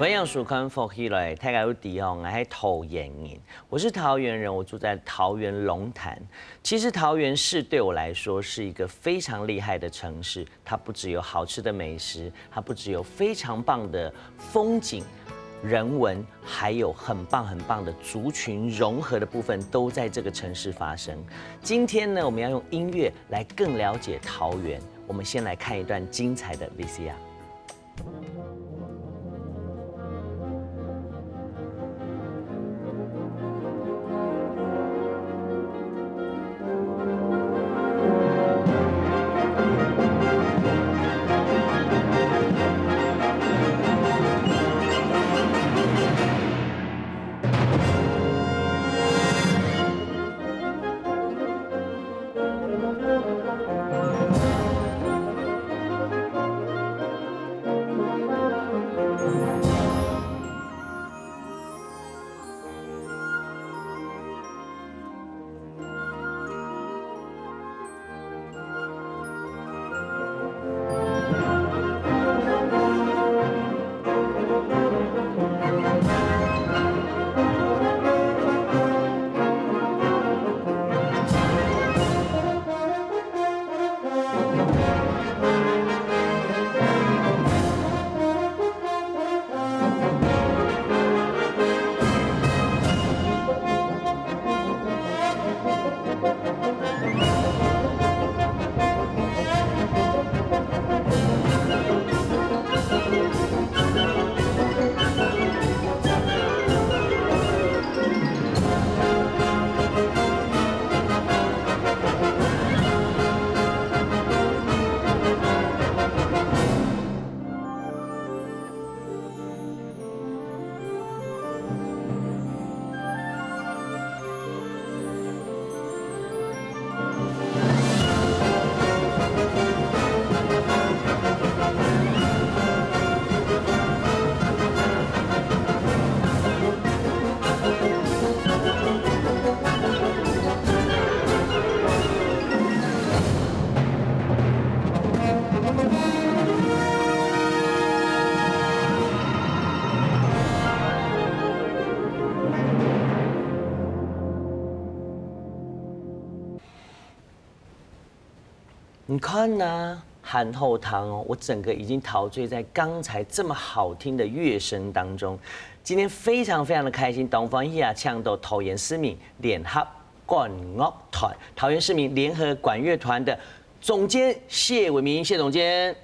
分享曙光福起來，大家有知哦，我係桃園人，我是桃園人，我住在桃園龍潭。其實桃園市對我來說是一個非常厲害的城市，它不只有好吃的美食，它不只有非常棒的風景。人文还有很棒的族群融合的部分，都在这个城市发生。今天呢，我们要用音乐来更了解桃园。我们先来看一段精彩的 VCR。你看呐、韩后堂哦，我整个已经陶醉在刚才这么好听的乐声当中。今天非常的开心，东方夜唱到桃园市民联合管乐团，桃园市民联合管乐团的总监谢伟民，谢总监。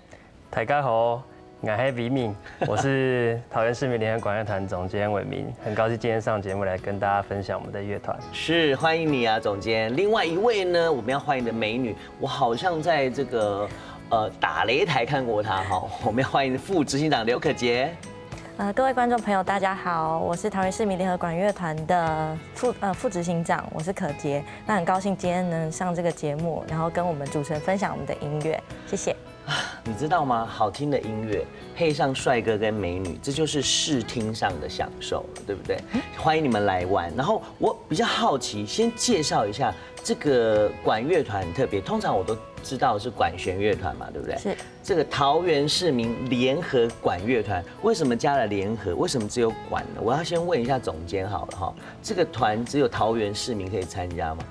大家好，我是伟民，我是桃园市民联合管乐团总监伟民，很高兴今天上节目来跟大家分享我们的乐团。是，欢迎你啊，总监。另外一位呢，我们要欢迎的美女，我好像在这个打擂台看过她哈。我们要欢迎副执行长刘可杰。各位观众朋友，大家好，我是桃园市民联合管乐团的副执行长，我是可杰。那很高兴今天能上这个节目，然后跟我们主持人分享我们的音乐，谢谢。你知道吗？好听的音乐配上帅哥跟美女，这就是视听上的享受了，对不对？欢迎你们来玩。然后我比较好奇，先介绍一下这个管乐团很特别，通常我都知道是管弦乐团嘛，对不对？是。这个桃园市民联合管乐团，为什么加了联合？为什么只有管呢？我要先问一下总监好了哈，这个团只有桃园市民可以参加吗？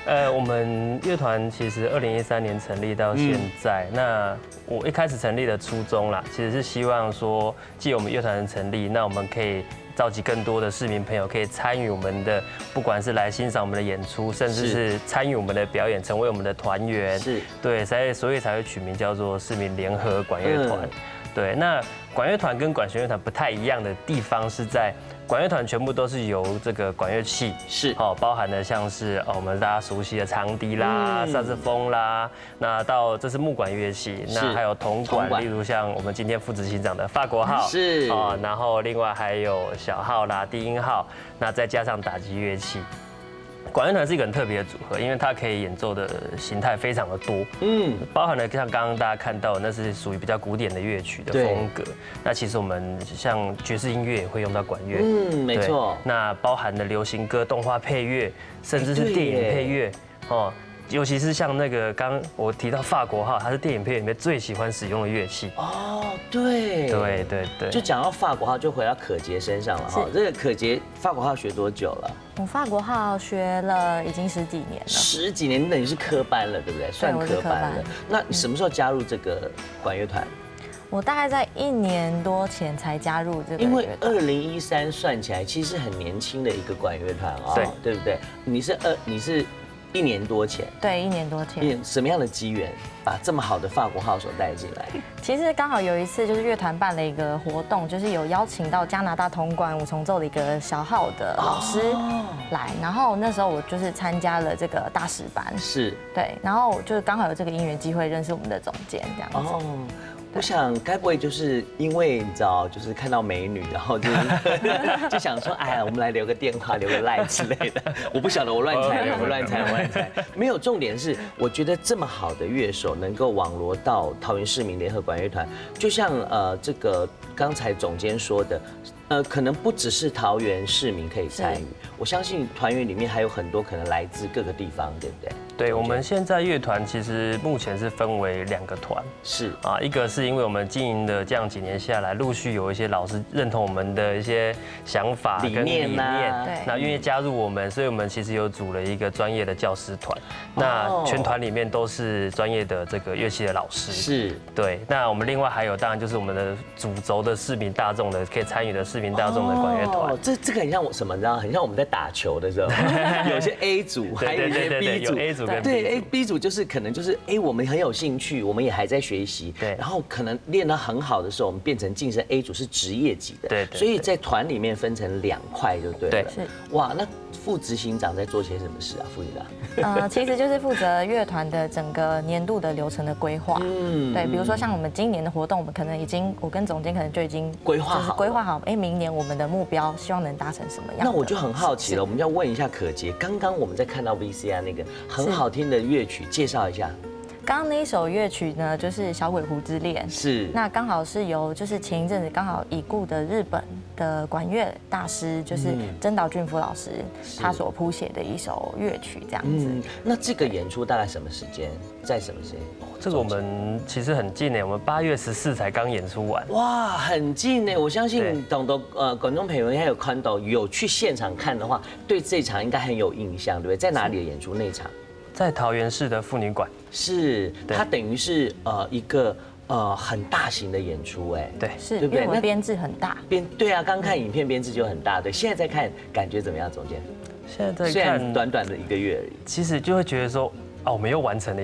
我们乐团其实2013年成立到现在，那我一开始成立的初衷啦，其实是希望说，借我们乐团的成立，那我们可以召集更多的市民朋友可以参与我们的，不管是来欣赏我们的演出，甚至是参与我们的表演，成为我们的团员。是，对，所以才会取名叫做市民联合管乐团。对，那管乐团跟管弦乐团不太一样的地方是在。管乐团全部都是由这个管乐器是包含的像是我们大家熟悉的长笛啦、萨克斯风啦，那到这是木管乐器，那还有铜管，例如像我们今天副执行长的法国号是然后另外还有小号啦、低音号，那再加上打击乐器。管乐团是一个很特别的组合，因为它可以演奏的形态非常的多，包含了像刚刚大家看到的，那是属于比较古典的乐曲的风格。那其实我们像爵士音乐也会用到管乐，没错。那包含了流行歌、动画配乐，甚至是电影配乐，尤其是像那个刚我提到法国号，它是电影片里面最喜欢使用的乐器。哦，对，对对对，就讲到法国号，就回到可杰身上了哈。这个可杰法国号学多久了？我法国号学了已经10几年了，10几年，等于是科班了，对不对？算科班了。那你什么时候加入这个管乐团？我大概在1年多前才加入这个。因为2013算起来，其实很年轻的一个管乐团啊，对不对？你是1年多前，对，1年多前。什么样的机缘把这么好的法国号手带进来？其实刚好有一次，就是乐团办了一个活动，就是有邀请到加拿大铜管五重奏的一个小号的老师来，然后那时候我就是参加了这个大师班，是对，然后就是刚好有这个因缘机会认识我们的总监这样子。哦，我想该不会就是因为你知道，就是看到美女，然后就是就想说，哎呀，我们来留个电话，留个赖之类的。我不晓得，我乱猜。没有，重点是，我觉得这么好的乐手能够网罗到桃园市民联合管乐团，就像这个刚才总监说的。可能不只是桃园市民可以参与，我相信团员里面还有很多可能来自各个地方，对不对？对，我们现在乐团其实目前是分为2个团，是啊，一个是因为我们经营的这样几年下来，陆续有一些老师认同我们的一些想法跟理念，那愿意加入我们，所以我们其实有组了一个专业的教师团，那全团里面都是专业的这个乐器的老师，是对。那我们另外还有，当然就是我们的主轴的市民大众的可以参与的市民大众的管乐团，这个很像什么？你知道，很像我们在打球的时候，有些 A 组，还有一些 B 组，有 A 组跟 B 组。对 B 组就是可能就是我们很有兴趣，我们也还在学习，对。然后可能练得很好的时候，我们变成晋升 A 组是职业级的，对。所以在团里面分成2块就对了。是。哇，那副执行长在做些什么事啊？副执行长？其实就是负责乐团的整个年度的流程的规划。对，比如说像我们今年的活动，我们可能我跟总监可能就已经规划好，明年我们的目标希望能达成什么样？那我就很好奇了，我们要问一下可杰，刚刚我们在看到 VCR 那个很好听的乐曲，介绍一下。刚刚那一首乐曲呢，就是《小鬼狐之恋》，是那刚好是由就是前一阵子刚好已故的日本的管乐大师，就是真岛俊夫老师，他所谱写的一首乐曲这样子。那这个演出大概什么时间？在什么时间？这个我们其实很近呢，我们8月14才刚演出完。哇，很近呢！我相信观众朋友应该有看到，有去现场看的话，对这场应该很有印象，对不对？在哪里的演出？那场？在桃园市的妇女馆，是它等于是一个很大型的演出，哎，对，是，对不对？因为编制很大，对啊，刚看影片编制就很大，对，现在在看感觉怎么样，总监？现在在看，虽然短短的1个月而已，其实就会觉得说，我们又完成了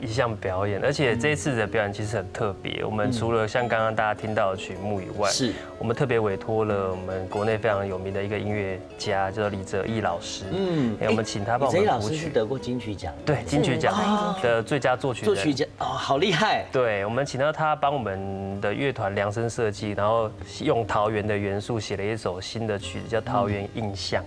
一项表演，而且这一次的表演其实很特别。我们除了像刚刚大家听到的曲目以外，我们特别委托了我们国内非常有名的一个音乐家，叫做李哲毅老师。我们请他帮我们谱曲。李哲毅老师是得过金曲奖，对，金曲奖的最佳作曲人。奖好厉害。对，我们请到他帮我们的乐团量身设计，然后用桃园的元素写了一首新的曲子，叫《桃园印象》。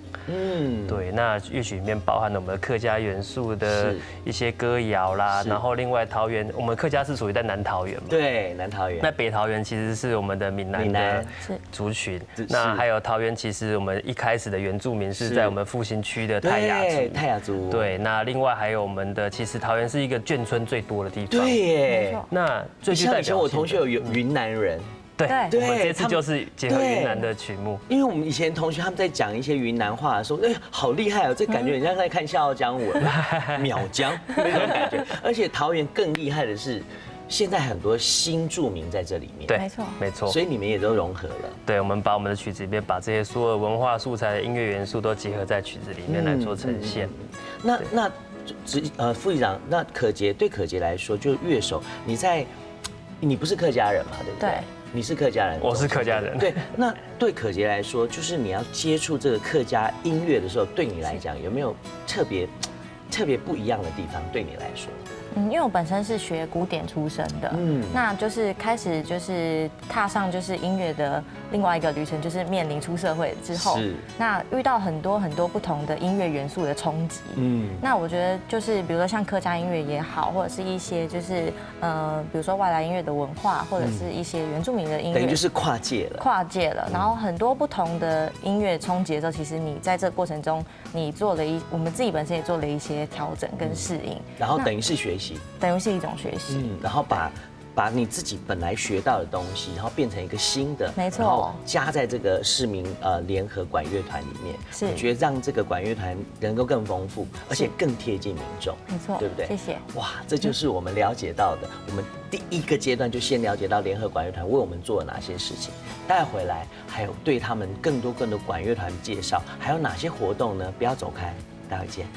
对，那乐曲里面包含了我们的客家元素的一些歌谣啦，然后另外桃园，我们客家是属于在南桃园嘛？对，南桃园。那北桃园其实是我们的闽南的族群。那还有桃园，其实我们一开始的原住民是在我们复兴区的泰雅族。对，那另外还有我们的，其实桃园是一个眷村最多的地方。对耶。那最具代表性的，像以前我同学有云南人。对，我们这次就是结合云南的曲目，因为我们以前同学他们在讲一些云南话的时候，好厉害哦，这感觉很像在看《笑傲江湖》秒江那种感觉。而且桃园更厉害的是，现在很多新住民在这里面，对，没错，所以你们也都融合了。对，我们把我们的曲子里面把这些所有文化素材的音乐元素都结合在曲子里面来做呈现。那副议长，那可杰来说，就是乐手，你不是客家人嘛，对不对？对。你是客家人，我是客家人。对，那对可杰来说，就是你要接触这个客家音乐的时候，对你来讲有没有特别不一样的地方？对你来说，因为我本身是学古典出身的，那就是开始就是踏上就是音乐的另外一个旅程，就是面临出社会之后，那遇到很多不同的音乐元素的冲击，那我觉得就是比如说像客家音乐也好，或者是一些就是比如说外来音乐的文化，或者是一些原住民的音乐，等于就是跨界了，然后很多不同的音乐冲击的时候，其实你在这个过程中，你做了我们自己本身也做了一些调整跟适应，然后等于是学习，等于是一种学习，然后把你自己本来学到的东西，然后变成一个新的，没错，然后加在这个市民联合管乐团里面，是，我觉得让这个管乐团能够更丰富，而且更贴近民众，没错，对不对？谢谢。哇，这就是我们了解到的，我们第一个阶段就先了解到联合管乐团为我们做了哪些事情，带回来还有对他们更多管乐团介绍，还有哪些活动呢？不要走开，待会见。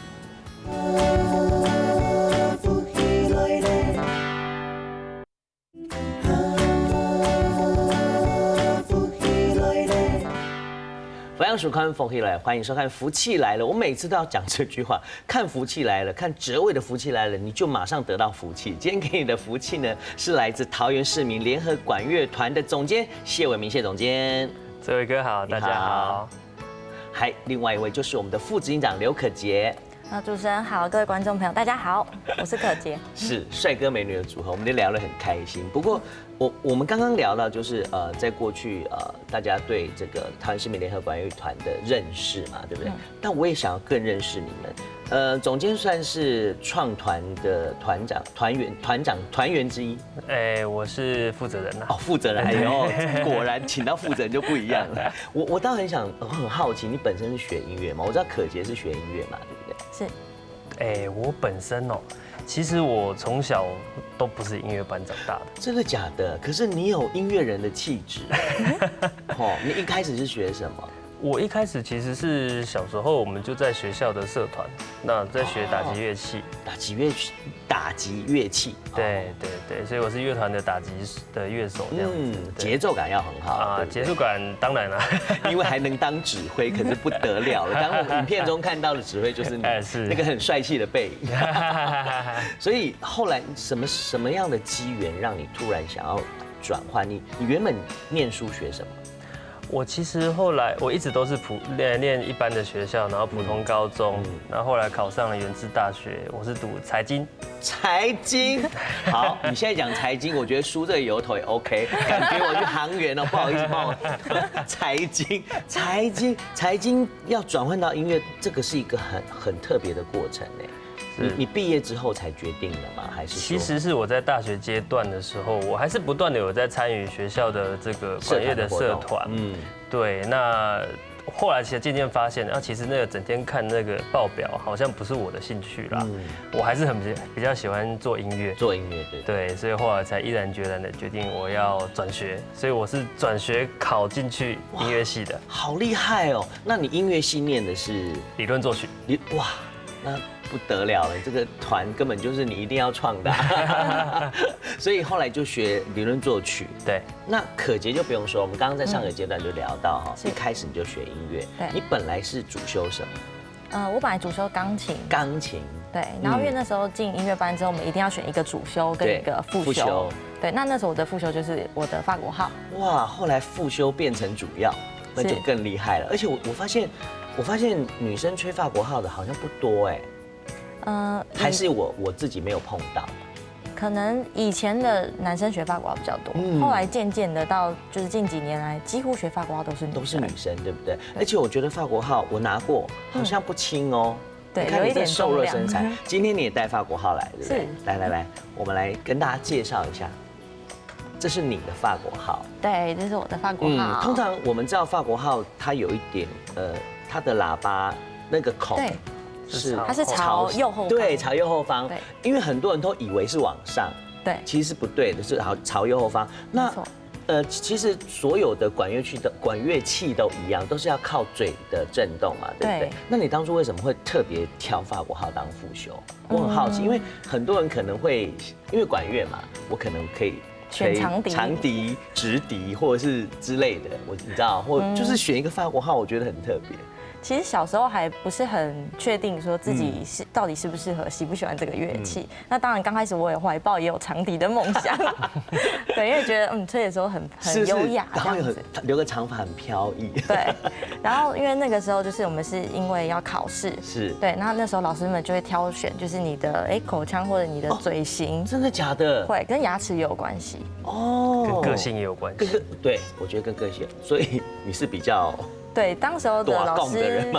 佛样属看福气来，欢迎收看《福气来了》。我每次都要讲这句话，看福气来了，看哲伟的福气来了，你就马上得到福气。今天给你的福气呢，是来自桃园市民联合管乐团的总监谢伟明谢总监。哲伟哥好，大家好。还另外一位就是我们的副执行长刘可杰。主持人好，各位观众朋友大家好，我是可杰。是帅哥美女的组合，我们就聊得很开心。不过我们刚刚聊到就是在过去大家对这个桃园市民联合管乐团的认识嘛，对不对？但我也想要更认识你们。总监算是创团的团员之一。我是负责人哦，负责人。哎呦，果然请到负责人就不一样了。我倒很好奇，你本身是学音乐吗？我知道可杰是学音乐嘛，对不对？是。我本身其实我从小都不是音乐班长大的。真的假的？可是你有音乐人的气质。你一开始是学什么？我一开始其实是小时候我们就在学校的社团，那在学打击乐器。打击乐器。对，所以我是乐团的打击的乐手这样子。节奏感要很好啊，节奏感当然了，因为还能当指挥，可是不得了了。当我们影片中看到的指挥就是你，那个很帅气的背影。所以后来什么样的机缘让你突然想要转换？你原本念书学什么？我其实后来我一直都是念一般的学校，然后普通高中，然后后来考上了原治大学，我是读财经。好，你现在讲财经，我觉得梳这个油头也 OK， 感觉我去航员哦，不好意思帮我。财经要转换到音乐，这个是一个很特别的过程哎。你毕业之后才决定的吗？还是其实是我在大学阶段的时候，我还是不断的有在参与学校的这个管乐的社团。对，那后来其实渐渐发现，其实那个整天看那个报表，好像不是我的兴趣啦。我还是比较喜欢做音乐。对，所以后来才毅然决然的决定我要转学，所以我是转学考进去音乐系的。好厉害哦！那你音乐系念的是理论作曲？哇，那不得了了，这个团根本就是你一定要创的。所以后来就学理论作曲。对，那可杰就不用说，我们刚刚在上个阶段就聊到一开始你就学音乐。对，你本来是主修什么？我本来主修钢琴。对，然后因为那时候进音乐班之后，我们一定要选一个主修跟一个副修。对，那时候我的副修就是我的法国号。哇，后来副修变成主要，那就更厉害了。而且我发现女生吹法国号的好像不多哎。还是我自己没有碰到。可能以前的男生学法国号比较多，后来渐渐的到就是近几年来，几乎学法国号都是女生，对不对？而且我觉得法国号我拿过，好像不轻哦。对，有一点瘦弱身材。今天你也带法国号来，对不对？来，我们来跟大家介绍一下，这是你的法国号。对，这是我的法国号。通常我们知道法国号它有一点它的喇叭那个孔。它是朝右后方，对，朝右后方。对，因为很多人都以为是往上，对，其实是不对的，是朝右后方。那其实所有的管乐器都一样，都是要靠嘴的震动嘛，对不对？那你当初为什么会特别挑法国号当副修？我很好奇，因为很多人可能会因为管乐嘛，我可能可以选长笛、直笛或者是之类的，你知道，或就是选一个法国号，我觉得很特别。其实小时候还不是很确定说自己到底适不适合、喜不喜欢这个乐器。那当然刚开始我也怀抱也有长笛的梦想，对，因为觉得吹的时候很优雅这样子，留个长发很飘逸。对，然后因为那个时候就是我们是因为要考试，是对，那时候老师们就会挑选，就是你的口腔或者你的嘴型，真的假的？会跟牙齿也有关系哦，跟个性也有关系。对，我觉得跟个性，所以你是比较对，当时候的老师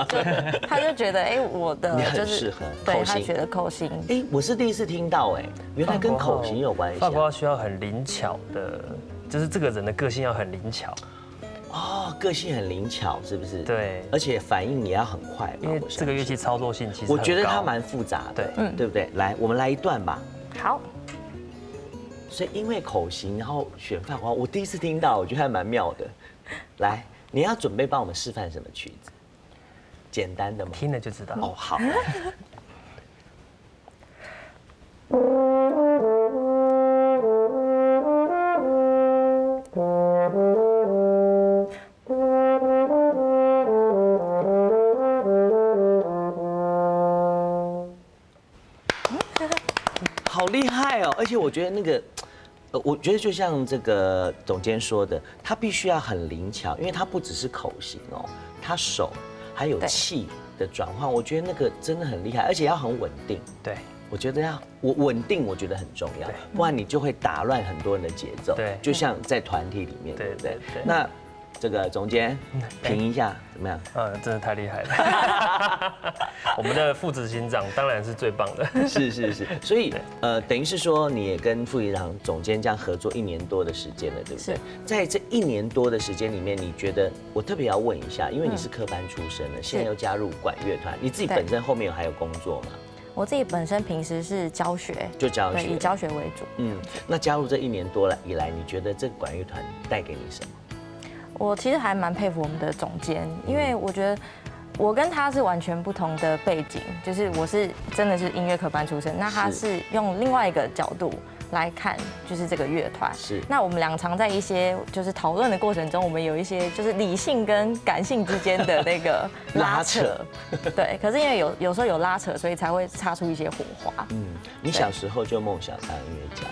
他就觉得我的就是适合对，他觉得口型。我是第一次听到原来跟口型有关系。法国号需要很灵巧的，就是这个人的个性要很灵巧。哦，个性很灵巧，是不是？对，而且反应也要很快，因为这个乐器操作性其实我觉得它蛮复杂的，对不对？来，我们来一段吧。好。所以因为口型，然后选法国号，我第一次听到，我觉得还蛮妙的。来，你要准备帮我们示范什么曲子？简单的吗？听了就知道。哦，好。好厉害哦！而且我觉得那个，我觉得就像这个总监说的，他必须要很灵巧，因为他不只是口型哦，他手还有气的转换，我觉得那个真的很厉害，而且要很稳定。对，我觉得要稳定，我觉得很重要，不然你就会打乱很多人的节奏。对，就像在团体里面，对不对？那这个总监评一下怎么样？真的太厉害了！我们的副执行长当然是最棒的。是，所以等于是说你也跟副执行长、总监这样合作1年多的时间了，对不对？在这1年多的时间里面，你觉得我特别要问一下，因为你是科班出身的，现在又加入管乐团，你自己本身后面还有工作吗？我自己本身平时是教学，就教学，以教学为主。那加入这1年多以来，你觉得这个管乐团带给你什么？我其实还蛮佩服我们的总监，因为我觉得我跟他是完全不同的背景，就是我是真的是音乐科班出身，那他是用另外一个角度来看，就是这个乐团。是。那我们俩常在一些就是讨论的过程中，我们有一些就是理性跟感性之间的那个拉扯。对。可是因为有时候有拉扯，所以才会擦出一些火花。你小时候就梦想当音乐家？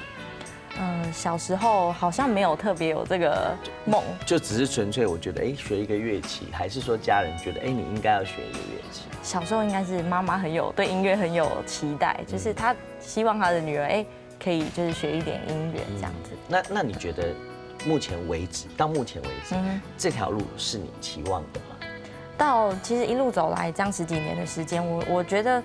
小时候好像没有特别有这个梦，就只是纯粹我觉得，学一个乐器，还是说家人觉得，你应该要学一个乐器？小时候应该是妈妈对音乐很有期待，就是她希望她的女儿可以就是学一点音乐这样子。那你觉得到目前为止，这条路是你期望的吗？其实一路走来这样10几年的时间，我觉得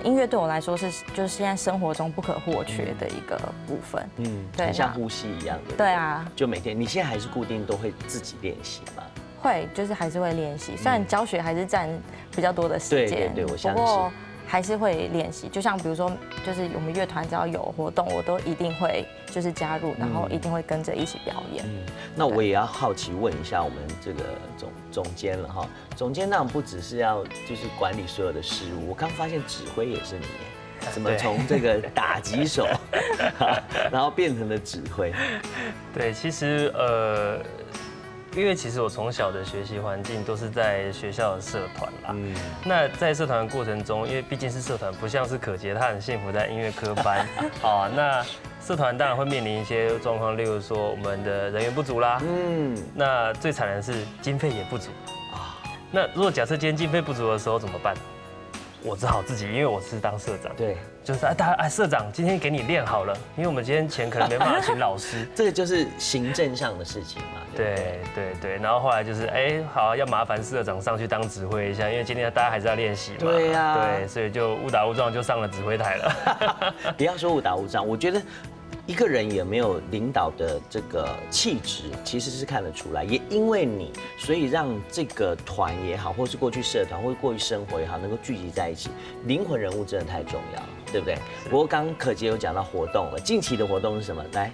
音乐对我来说就是现在生活中不可或缺的一个部分。对，像呼吸一样的。对啊，就每天，你现在还是固定都会自己练习吗？会，就是还是会练习，虽然教学还是占比较多的时间，对，我相信。不过还是会练习，就像比如说，就是我们乐团只要有活动，我都一定会就是加入，然后一定会跟着一起表演。那我也要好奇问一下我们这个总监了哈，总监那不只是要就是管理所有的事务，我刚发现指挥也是你，怎么从这个打击手，然后变成了指挥？对，其实因为其实我从小的学习环境都是在学校的社团啦。那在社团的过程中，因为毕竟是社团，不像是可杰，他很幸福在音乐科班。那社团当然会面临一些状况，例如说我们的人员不足啦。那最惨的是经费也不足啊。那如果假设今天经费不足的时候怎么办？我只好自己，因为我是当社长，对，就是社长今天给你练好了，因为我们今天钱可能没办法请老师，这个就是行政上的事情嘛。对，然后后来就是好要麻烦社长上去当指挥一下，因为今天大家还是要练习嘛。对呀，对，所以就误打误撞就上了指挥台了。不要说误打误撞，我觉得一个人有没有领导的这个气质，其实是看得出来。也因为你，所以让这个团也好，或是过去社团，或是过去生活也好，能够聚集在一起。灵魂人物真的太重要了，对不对？不过刚刚可杰有讲到活动了，近期的活动是什么？来，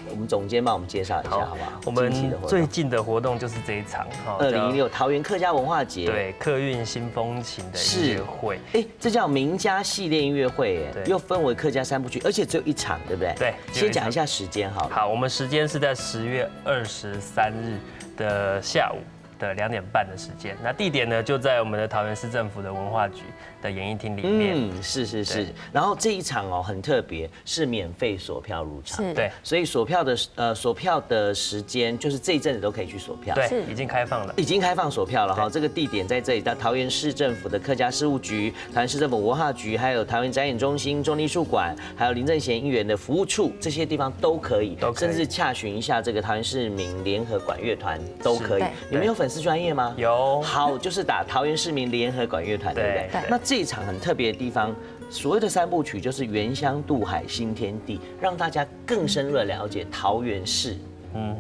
我们总监帮我们介绍一下，好不好？我们最近的活动就是这一场，2016桃园客家文化节，对，客运新风情的音乐会，这叫名家系列音乐会，又分为客家3部曲，而且只有1场，对不对？对，先讲一下时间好了。好，我们时间是在10月23日的下午的2点半的时间。那地点呢就在我们的桃园市政府的文化局的演艺厅里面。是。然后这一场哦很特别，是免费锁票入场。是，对，所以锁票的时间就是这一阵子都可以去锁票。对，已经开放了。已经开放锁票了哈，这个地点在这里，到桃园市政府的客家事务局、桃园市政府文化局，还有桃园展演中心、中立术馆，还有林正贤议员的服务处，这些地方都可以，甚至洽询一下这个桃园市民联合管乐团都可以。你们有粉丝专业吗？有。好，就是打桃园市民联合管乐团，对不对？对。那这一场很特别的地方。所谓的3部曲就是原乡渡海新天地，让大家更深入的了解桃园市。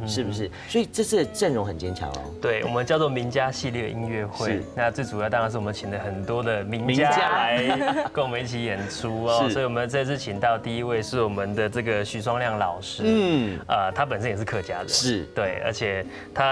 是不是？所以这次的阵容很坚强哦。对，我们叫做名家系列音乐会。那最主要当然是我们请了很多的名家来跟我们一起演出哦。所以我们这次请到第一位是我们的这个许双亮老师。他本身也是客家人。是。对，而且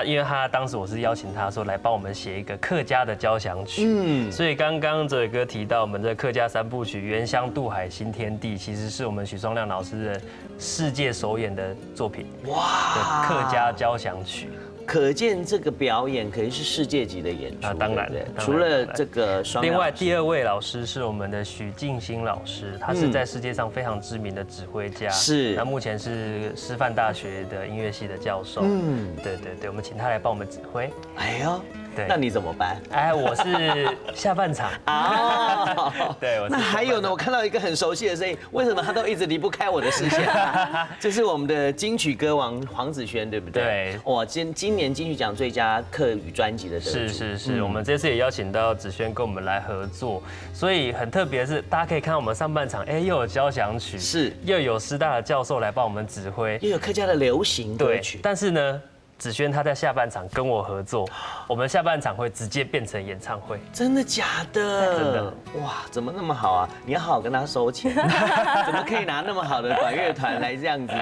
因为他当时我是邀请他说来帮我们写一个客家的交响曲。所以刚刚哲伟哥提到我们的客家3部曲《原乡渡海新天地》，其实是我们许双亮老师的世界首演的作品。哇！客家交响曲，可见这个表演可以是世界级的演出。当然，除了这个双，另外第2位老师是我们的许敬新老师，他是在世界上非常知名的指挥家，是，那目前是师范大学的音乐系的教授。对，我们请他来帮我们指挥。哎呦。那你怎么办？我是下半场啊。对，那还有呢？我看到一个很熟悉的声音，为什么他都一直离不开我的视线？这是我们的金曲歌王黄子轩，对不对？对。哇，今年金曲奖最佳客语专辑的得主。是，我们这次也邀请到子轩跟我们来合作，所以很特别的是，大家可以看到我们上半场，又有交响曲，是，又有师大的教授来帮我们指挥，又有客家的流行歌曲。但是呢。子轩他在下半场跟我合作，我们下半场会直接变成演唱会。真的假的？真的。哇，怎么那么好啊？你要好好跟他收钱。怎么可以拿那么好的管乐团来这样子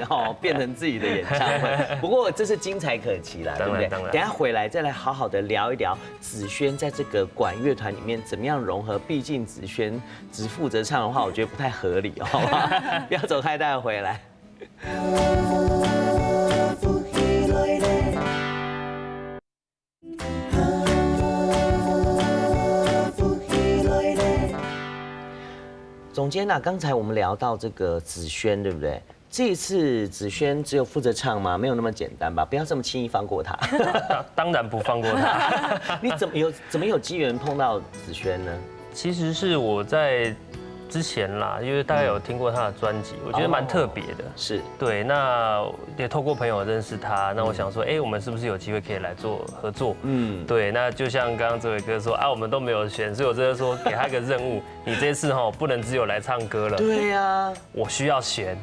变成自己的演唱会？不过这是精彩可期啦，对不对？等一下回来再来好好的聊一聊子轩在这个管乐团里面怎么样融合。毕竟子轩只负责唱的话，我觉得不太合理，好吗？不要走开，待会回来。总监啊，刚才我们聊到这个子轩，对不对？这一次子轩只有负责唱吗？没有那么简单吧？不要这么轻易放过他。当然不放过他。你怎么有机缘碰到子轩呢？其实是我在之前啦，因为大概有听过他的专辑，我觉得蛮特别的。是。对，那也透过朋友认识他，那我想说，我们是不是有机会可以来做合作？对，那就像刚刚哲伟哥说我们都没有选，所以我真的说给他一个任务，你这次不能只有来唱歌了。对呀，我需要选。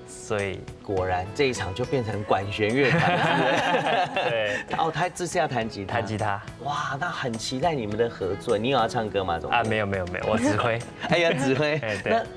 所以果然这一场就变成管弦乐团，对。他这次要弹吉他。弹吉他。哇，那很期待你们的合作。你有要唱歌吗？没有，我指挥。指挥。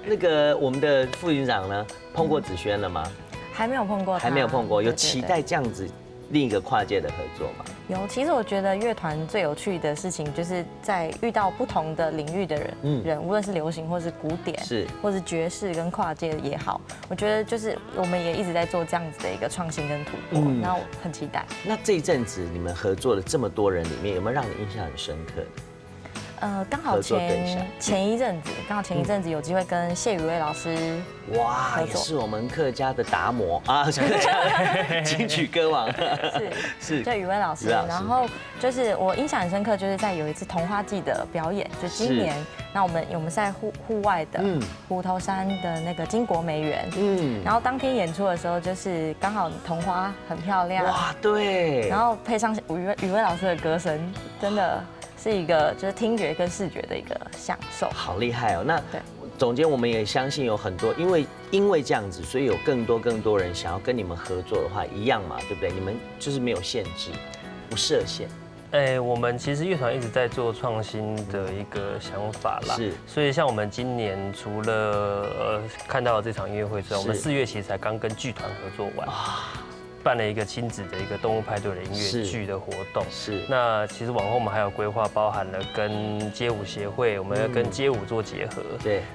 那个我们的副营长呢，碰过子轩了吗？还没有碰过。还没有碰过，有期待这样子另一个跨界的合作吗？有，其实我觉得乐团最有趣的事情，就是在遇到不同的领域的人，无论是流行或是古典，或是爵士跟跨界也好，我觉得就是我们也一直在做这样子的一个创新跟突破，然后很期待。那这一阵子你们合作了这么多人里面，有没有让你印象很深刻的？刚好前一阵子有机会跟谢宇威老师哇，也是我们客家的达摩啊，客家的金曲歌王，是就宇威老师。然后就是我印象很深刻，就是在有一次桐花季的表演，就今年，那我们是在户外的虎头山的那个金国梅园，然后当天演出的时候，就是刚好桐花很漂亮，哇，对，然后配上宇威老师的歌声，真的。是一个就是听觉跟视觉的一个享受，好厉害哦！那总监，我们也相信有很多，因为这样子，所以有更多人想要跟你们合作的话，一样嘛，对不对？你们就是没有限制，不设限。我们其实乐团一直在做创新的一个想法啦，所以像我们今年除了看到这场音乐会之外，我们4月其实才刚跟剧团合作完。办了一个亲子的一个动物派对的音乐剧的活动。是。那其实往后我们还有规划，包含了跟街舞协会，我们要跟街舞做结合。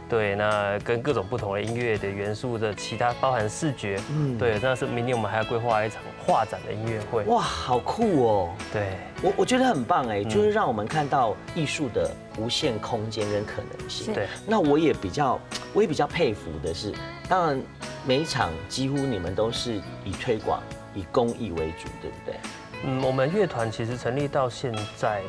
对，那跟各种不同的音乐的元素的其他，包含视觉。对，那是明年我们还要规划一场画展的音乐会。哇，好酷哦！对，我觉得很棒哎，就是让我们看到艺术的无限空间跟可能性。对，那我也比较佩服的是，当然每一场几乎你们都是以推广、以公益为主，对不对？我们乐团其实成立到现在，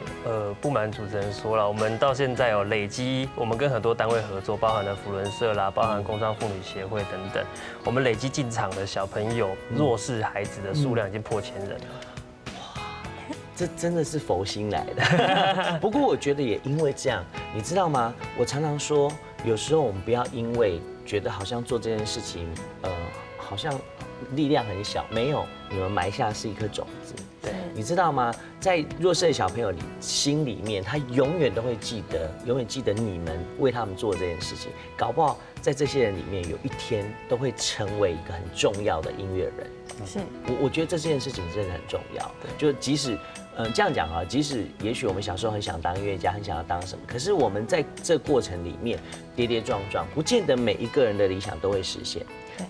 不瞒主持人说了，我们到现在有累积，我们跟很多单位合作，包含了扶轮社啦，包含工商妇女协会等等，我们累积进场的小朋友、弱势孩子的数量已经破1000人了。这真的是佛心来的。不过我觉得也因为这样，你知道吗？我常常说，有时候我们不要因为觉得好像做这件事情，好像力量很小，没有，你们埋下是一颗种子。对，你知道吗？在弱势的小朋友心里面，他永远都会记得，永远记得你们为他们做这件事情。搞不好在这些人里面，有一天都会成为一个很重要的音乐人。是，我觉得这件事情真的很重要。就即使这样讲啊，即使也许我们小时候很想当音乐家，很想要当什么，可是我们在这过程里面跌跌撞撞，不见得每一个人的理想都会实现。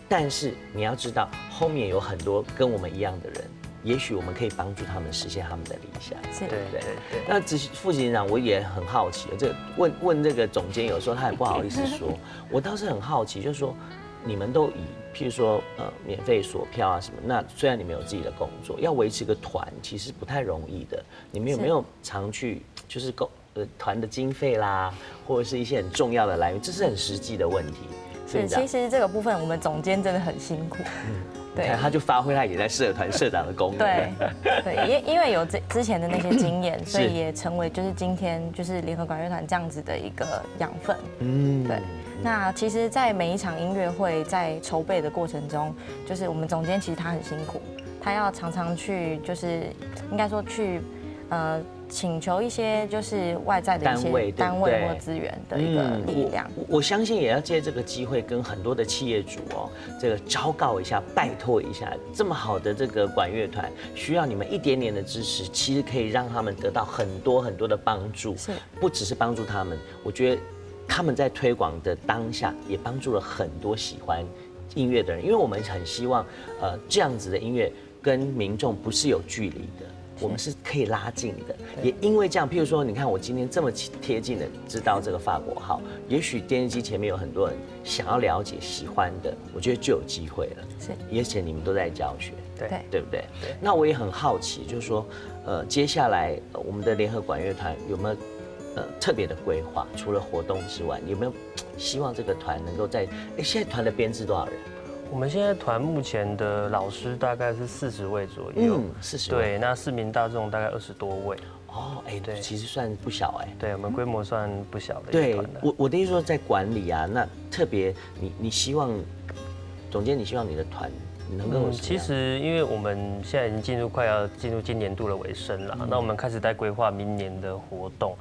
但是你要知道，后面有很多跟我们一样的人。也许我们可以帮助他们实现他们的理想，对不对？那副执行长，我也很好奇，这个问这个总监，有时候他也不好意思说。我倒是很好奇，就是说，你们都以譬如说免费索票啊什么，那虽然你们有自己的工作，要维持个团其实不太容易的。你们有没有常去就是团的经费啦，或者是一些很重要的来源，这是很实际的问题。是，其实这个部分我们总监真的很辛苦。对，他就发挥他也在社团社长的功能。对，因为有之前的那些经验，所以也成为就是今天就是联合管乐团这样子的一个养分。对。那其实，在每一场音乐会在筹备的过程中，就是我们总监其实他很辛苦，他要常常去就是应该说去请求一些就是外在的一些单位或资源的一个力量。我相信也要借这个机会跟很多的企业主这个昭告一下，拜托一下，这么好的这个管乐团，需要你们一点点的支持，其实可以让他们得到很多很多的帮助。不只是帮助他们，我觉得他们在推广的当下，也帮助了很多喜欢音乐的人，因为我们很希望这样子的音乐跟民众不是有距离的。我们是可以拉近的，也因为这样，譬如说，你看我今天这么贴近的知道这个法国号，也许电视机前面有很多人想要了解、喜欢的，我觉得就有机会了。而且你们都在教学，对不对？那我也很好奇，就是说，接下来我们的联合管乐团有没有特别的规划？除了活动之外，有没有希望这个团能够在？现在团的编制多少人？我们现在团目前的老师大概是40位左右，40位。对，那市民大众大概20多位。对，其实算不小对，我们规模算不小的一个团的。我的意思说，在管理啊，那特别你希望，总监，你希望你的团能够其实因为我们现在已经快要进入今年度的尾声了，那我们开始在规划明年的活动。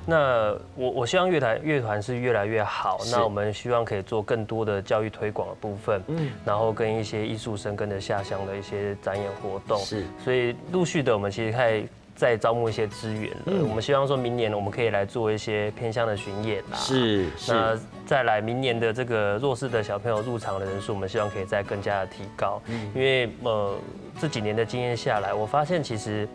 那我希望乐团是越来越好，那我们希望可以做更多的教育推广的部分，然后跟一些艺术生跟着下乡的一些展演活动，所以陆续的我们其实在招募一些资源了。我们希望说明年我们可以来做一些偏乡的巡演啦，那再来明年的这个弱势的小朋友入场的人数，我们希望可以再更加的提高，因为这几年的经验下来，我发现其实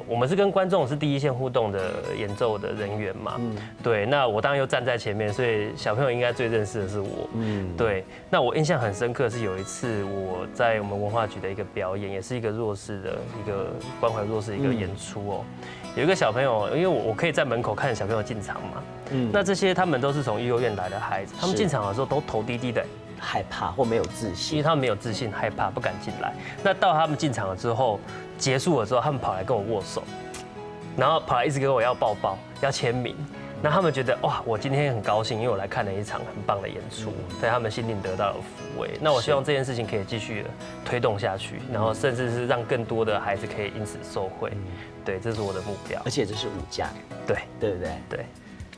我们是跟观众是第一线互动的演奏的人员嘛，对，那我当然又站在前面，所以小朋友应该最认识的是我，对，那我印象很深刻是有一次我在我们文化局的一个表演，也是一个弱势的一个关怀弱势的一个演出有一个小朋友，因为我可以在门口看小朋友进场嘛，那这些他们都是从幼儿园来的孩子，他们进场的时候都头低低的。害怕或没有自信，因为他们没有自信，害怕不敢进来。那到他们进场了之后，结束了之后，他们跑来跟我握手，然后跑来一直跟我要抱抱、要签名。那他们觉得哇，我今天很高兴，因为我来看了一场很棒的演出，在他们心灵得到了抚慰。那我希望这件事情可以继续的推动下去，然后甚至是让更多的孩子可以因此受惠。对，这是我的目标。而且这是无价，对不对？对。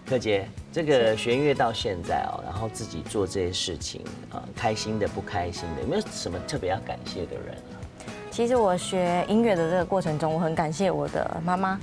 柯洁，这个学音乐到现在然后自己做这些事情开心的不开心的，有没有什么特别要感谢的人？其实我学音乐的这个过程中，我很感谢我的妈妈。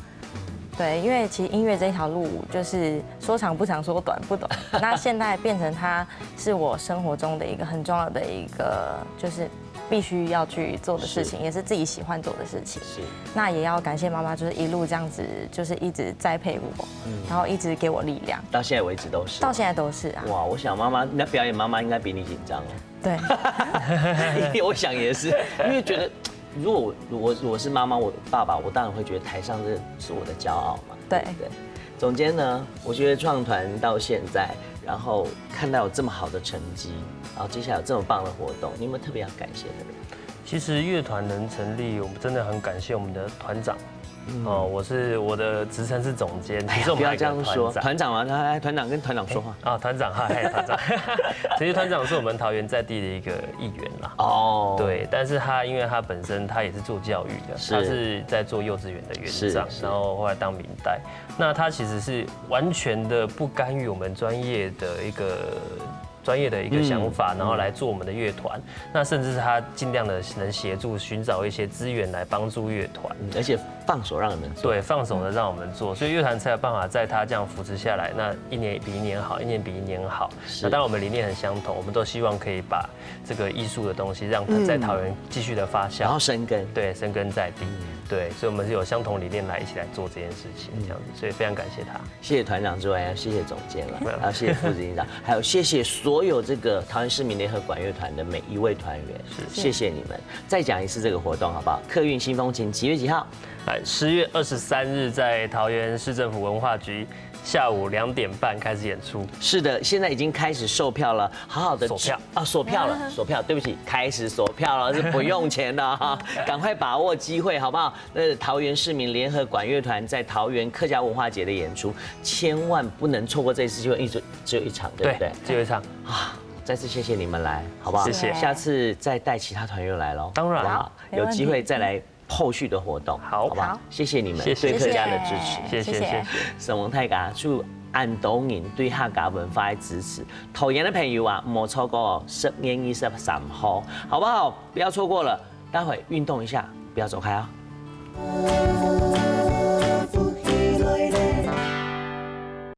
对，因为其实音乐这条路就是说长不长，说短不短。那现在变成它是我生活中的一个很重要的一个，就是必须要去做的事情，也是自己喜欢做的事情。是。那也要感谢妈妈，就是一路这样子，就是一直栽培我，然后一直给我力量。到现在为止都是。到现在都是啊。哇，我想妈妈那表演，妈妈应该比你紧张哦。对。我想也是，因为觉得。如果我是妈妈，我爸爸，我当然会觉得台上这是我的骄傲嘛。对。总监呢，我觉得创团到现在，然后看到有这么好的成绩，然后接下来有这么棒的活动，你有没有特别要感谢的人？其实乐团能成立，我们真的很感谢我们的团长。我的职称是总监，其实我们不要这样说，团长嘛，来团长跟团长说话啊，团长，嗨，团长，其实团长是我们桃园在地的一个议员啦。哦，对，但是因为他本身他也是做教育的，他是在做幼稚园的园长，然后后来当民代，那他其实是完全的不干预我们专业的一个想法，然后来做我们的乐团。那甚至是他尽量的能协助寻找一些资源来帮助乐团，而且放手让你们做。对，放手的让我们做，所以乐团才有办法在他这样扶持下来，那一年比一年好，一年比一年好。那当然我们理念很相同，我们都希望可以把这个艺术的东西让它在桃园继续的发酵，然后生根。对，生根在地。对，所以我们是有相同理念来一起来做这件事情，这样子，所以非常感谢他。谢谢团长之外，要谢谢总监了，然后谢谢副执行长，还有谢谢所有这个桃园市民联合管乐团的每一位团员，谢谢你们。再讲一次这个活动好不好？客运新风情几月几号？10月23日在桃园市政府文化局。下午2点半开始演出。是的，现在已经开始售票了，好好的锁票啊，锁票了，锁票，对不起，开始锁票了，是不用钱的哈，赶快把握机会，好不好？桃园市民联合管乐团在桃园客家文化节的演出，千万不能错过这次机会，只有一场，对不对？只有一场啊！再次谢谢你们来，好不好？谢谢。下次再带其他团员来喽，当然，有机会再来。后续的活动，好不好？谢谢你们对客家的支持，谢谢。沈王太家祝安东人对客家文化的支持。投缘的朋友啊，莫错过10月23号，好不好？不要错过了，待会运动一下，不要走开啊。